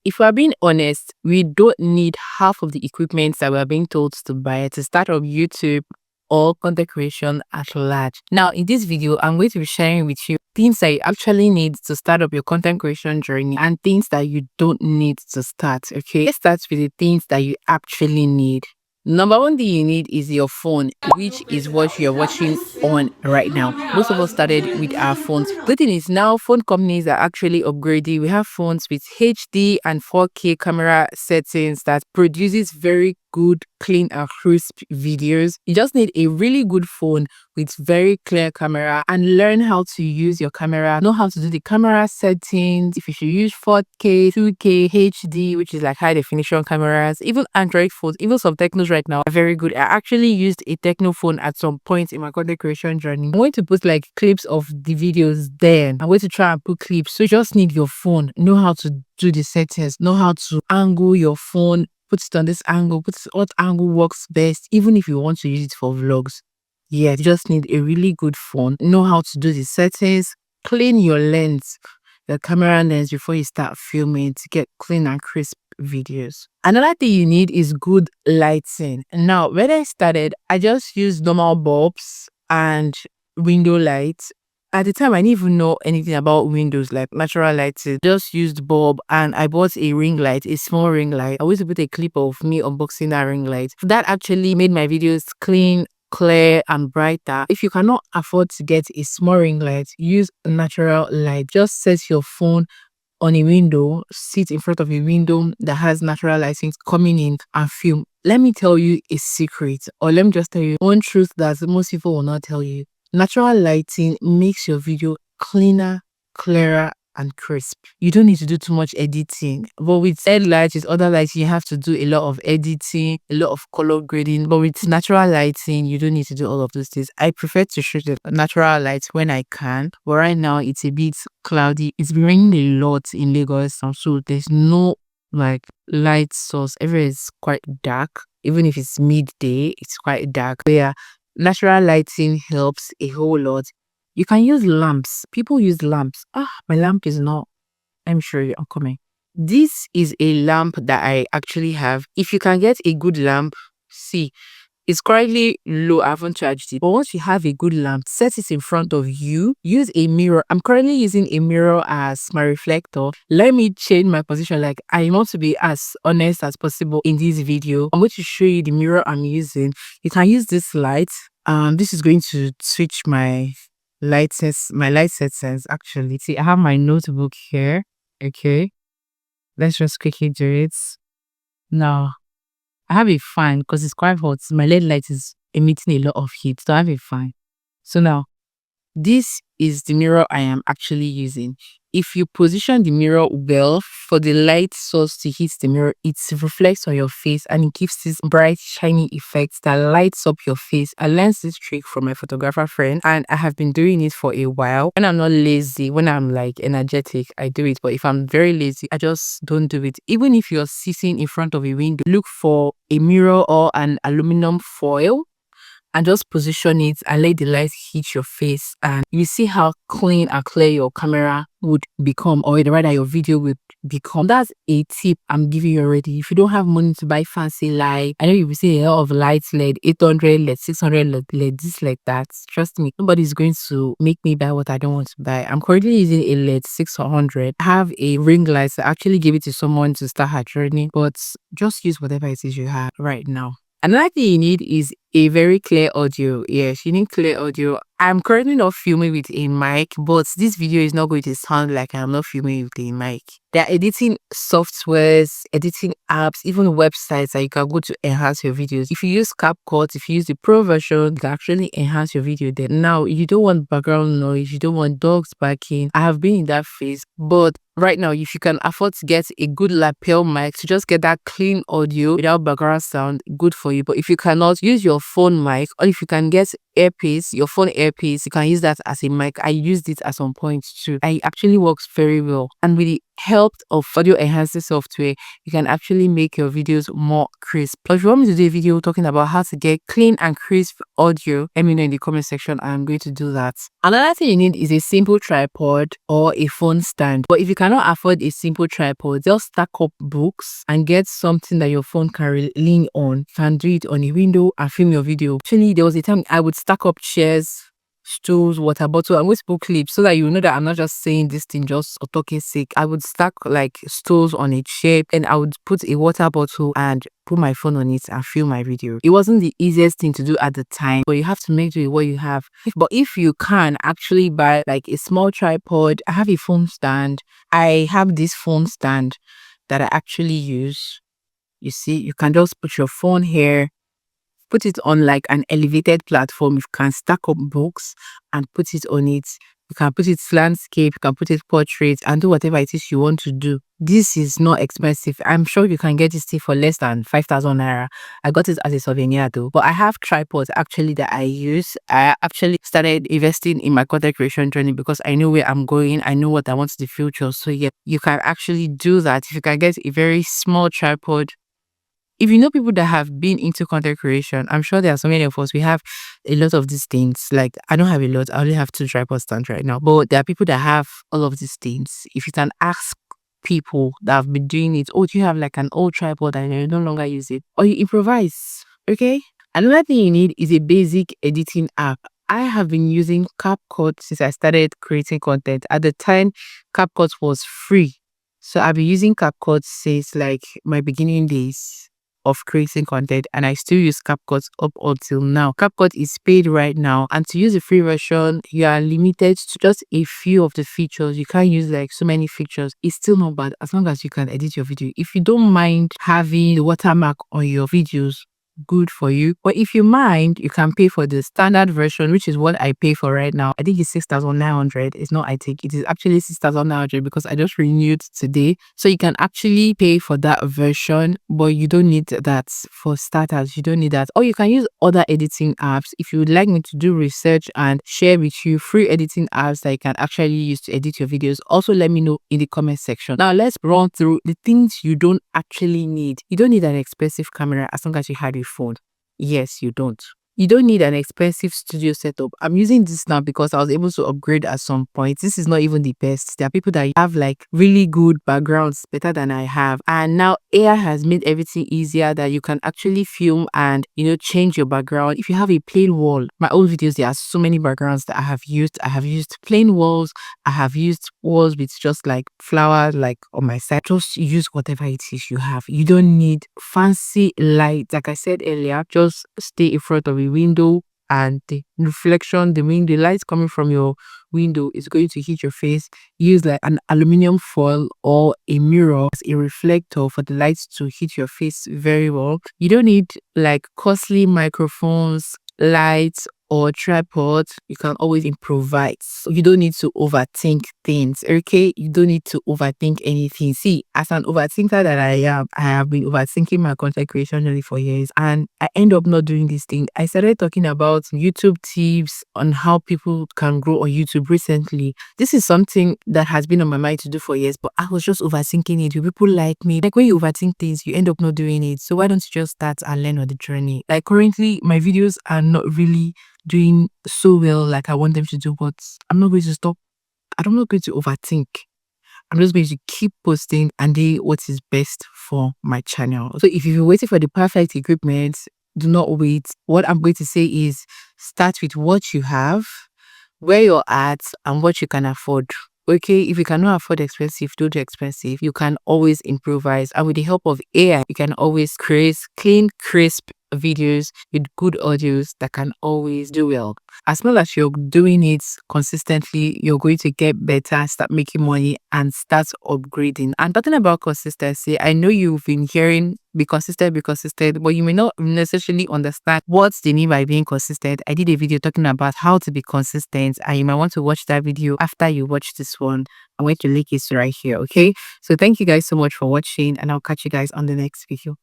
If we're being honest, we don't need half of the equipment that we're being told to buy to start up YouTube or content creation at large. Now, in this video, I'm going to be sharing with you things that you actually need to start up your content creation journey and things that you don't need to start. Okay, let's start with the things that you actually need. Number one thing you need is your phone, which is what you're watching on right now. Most of us started with our phones. The thing is, now phone companies are actually upgrading. We have phones with HD and 4K camera settings that produces very good, clean and crisp videos. You just need a really good phone with very clear camera and learn how to use your camera, know how to do the camera settings, if you should use 4K, 2K, HD, which is like high definition cameras, even Android phones, even some Technos right now are very good. I actually used a Techno phone at some point in my content creation journey. I'm going to put like clips of the videos then. I'm going to try and put clips. So you just need your phone, know how to do the settings, know how to angle your phone, put it on this angle, put what angle works best, even if you want to use it for vlogs. Yeah, you just need a really good phone, know how to do the settings, clean your lens, the camera lens before you start filming to get clean and crisp videos. Another thing you need is good lighting. Now, when I started, I just used normal bulbs and window lights. At the time, I didn't even know anything about windows, like natural lighting. Just used bulb and I bought a ring light, a small ring light. I always put a clip of me unboxing that ring light. That actually made my videos clean, clear and brighter. If you cannot afford to get a small ring light, use a natural light. Just set your phone on a window, sit in front of a window that has natural lighting coming in and film. Let me tell you a secret, or let me just tell you one truth that most people will not tell you. Natural lighting makes your video cleaner, clearer and crisp. You don't need to do too much editing. But with LED lights, with other lights, you have to do a lot of editing, a lot of color grading. But with natural lighting, you don't need to do all of those things. I prefer to shoot the natural lights when I can. But right now, it's a bit cloudy. It's been raining a lot in Lagos. So there's no like light source. Everywhere is quite dark. Even if it's midday, it's quite dark. But yeah, natural lighting helps a whole lot. You can use lamps. People use lamps. My lamp is not. I'm sure you're coming. This is a lamp that I actually have. If you can get a good lamp, see, it's currently low. I haven't charged it. But once you have a good lamp, set it in front of you. Use a mirror. I'm currently using a mirror as my reflector. Let me change my position. Like, I want to be as honest as possible in this video. I'm going to show you the mirror I'm using. You can use this light. This is going to switch my light settings. Actually, see, I have my notebook here. Okay, let's just quickly do it now. I have a fan because it's quite hot. My LED light is emitting a lot of heat, so I have a fan. So now, this is the mirror I am actually using. If you position the mirror well for the light source to hit the mirror, it reflects on your face and it gives this bright, shiny effect that lights up your face. I learned this trick from my photographer friend and I have been doing it for a while. When I'm not lazy, when I'm like energetic, I do it. But if I'm very lazy, I just don't do it. Even if you're sitting in front of a window, look for a mirror or an aluminum foil and just position it and let the light hit your face and you see how clean and clear your camera would become, or rather your video would become. That's a tip I'm giving you already. If you don't have money to buy fancy light, I know you will see a lot of lights, LED 800 LED 600 LED this like that. Trust me, nobody's going to make me buy what I don't want to buy. I'm currently using a LED 600. I have a ring light. I actually gave it to someone to start her journey, but just use whatever it is you have right now. Another thing you need is a very clear audio. Yes, you need clear audio. I'm currently not filming with a mic, but this video is not going to sound like I'm not filming with a mic. There are editing softwares, editing apps, even websites that you can go to enhance your videos. If you use CapCut, if you use the Pro version, you can actually enhance your video there. Now, you don't want background noise, you don't want dogs barking. I have been in that phase, but right now, if you can afford to get a good lapel mic to just get that clean audio without background sound, good for you. But if you cannot, use your phone mic, or if you can get earpiece, your phone earpiece, you can use that as a mic. I used it at some point too. It actually works very well. And with the help of audio enhancing software, you can actually make your videos more crisp. But if you want me to do a video talking about how to get clean and crisp audio, let me know in the comment section. I'm going to do that. Another thing you need is a simple tripod or a phone stand. But if you cannot afford a simple tripod, just stack up books and get something that your phone can lean on. You can do it on a window and film your video. Actually, there was a time I would stack up chairs, stools, water bottle, and with book clips so that you know that I'm not just saying this thing just for talking sake. I would stack like stools on a chair, and I would put a water bottle and put my phone on it and film my video. It wasn't the easiest thing to do at the time, but you have to make do with what you have. But if you can actually buy like a small tripod, I have a phone stand. I have this phone stand that I actually use. You see, you can just put your phone here, put it on like an elevated platform. You can stack up books and put it on it. You can put it landscape, you can put it portrait, and do whatever it is you want to do. This is not expensive. I'm sure you can get this thing for less than 5,000 naira. I got it as a souvenir though. But I have tripods actually that I use. I actually started investing in my content creation journey because I know where I'm going. I know what I want in the future. So yeah, you can actually do that. If you can get a very small tripod. If you know people that have been into content creation, I'm sure there are so many of us. We have a lot of these things. Like, I don't have a lot. I only have 2 tripod stands right now. But there are people that have all of these things. If you can ask people that have been doing it, oh, do you have like an old tripod and you no longer use it? Or you improvise, okay? Another thing you need is a basic editing app. I have been using CapCut since I started creating content. At the time, CapCut was free. So I've been using CapCut since like my beginning days of creating content, and I still use CapCut up until now. CapCut is paid right now, and to use the free version, you are limited to just a few of the features. You can't use like so many features. It's still not bad as long as you can edit your video. If you don't mind having the watermark on your videos, good for you. But if you mind, you can pay for the standard version, which is what I pay for right now. I think it's 6,900. It's not I think it is actually 6,900 because I just renewed today. So you can actually pay for that version, but you don't need that for starters. You don't need that. Or you can use other editing apps. If you would like me to do research and share with you free editing apps that you can actually use to edit your videos, also let me know in the comment section. Now let's run through the things you don't actually need. You don't need an expensive camera as long as you have a phone. Yes, you don't. You don't need an expensive studio setup. I'm using this now because I was able to upgrade at some point. This is not even the best. There are people that have like really good backgrounds, better than I have. And now AI has made everything easier that you can actually film and, change your background. If you have a plain wall, my old videos, there are so many backgrounds that I have used. I have used plain walls. I have used walls with just like flowers like on my side. Just use whatever it is you have. You don't need fancy lights. Like I said earlier, just stay in front of a window and the reflection, the lights coming from your window is going to hit your face. Use like an aluminum foil or a mirror as a reflector for the lights to hit your face very well. You don't need like costly microphones, lights, or tripods. You can always improvise. So you don't need to overthink things, okay? You don't need to overthink anything. See, as an overthinker that I am, I have been overthinking my content creation journey for years, and I end up not doing this thing. I started talking about YouTube tips on how people can grow on YouTube recently. This is something that has been on my mind to do for years, but I was just overthinking it. People like me, like when you overthink things, you end up not doing it. So why don't you just start and learn on the journey? Like currently, my videos are not really doing so well like I want them to do, but I'm not going to stop. I'm not going to overthink. I'm just going to keep posting and do what is best for my channel. So if you're waiting for the perfect equipment, do not wait. What I'm going to say is start with what you have, where you're at, and what you can afford. Okay, if you cannot afford expensive, don't do expensive. You can always improvise, and with the help of AI, you can always create clean, crisp videos with good audios that can always do well. As long as you're doing it consistently, you're going to get better, start making money, and start upgrading. And talking about consistency, I know you've been hearing be consistent, but you may not necessarily understand what's the mean by being consistent. I did a video talking about how to be consistent, and you might want to watch that video after you watch this one. I'm going to link it right here, okay? So thank you guys so much for watching, and I'll catch you guys on the next video.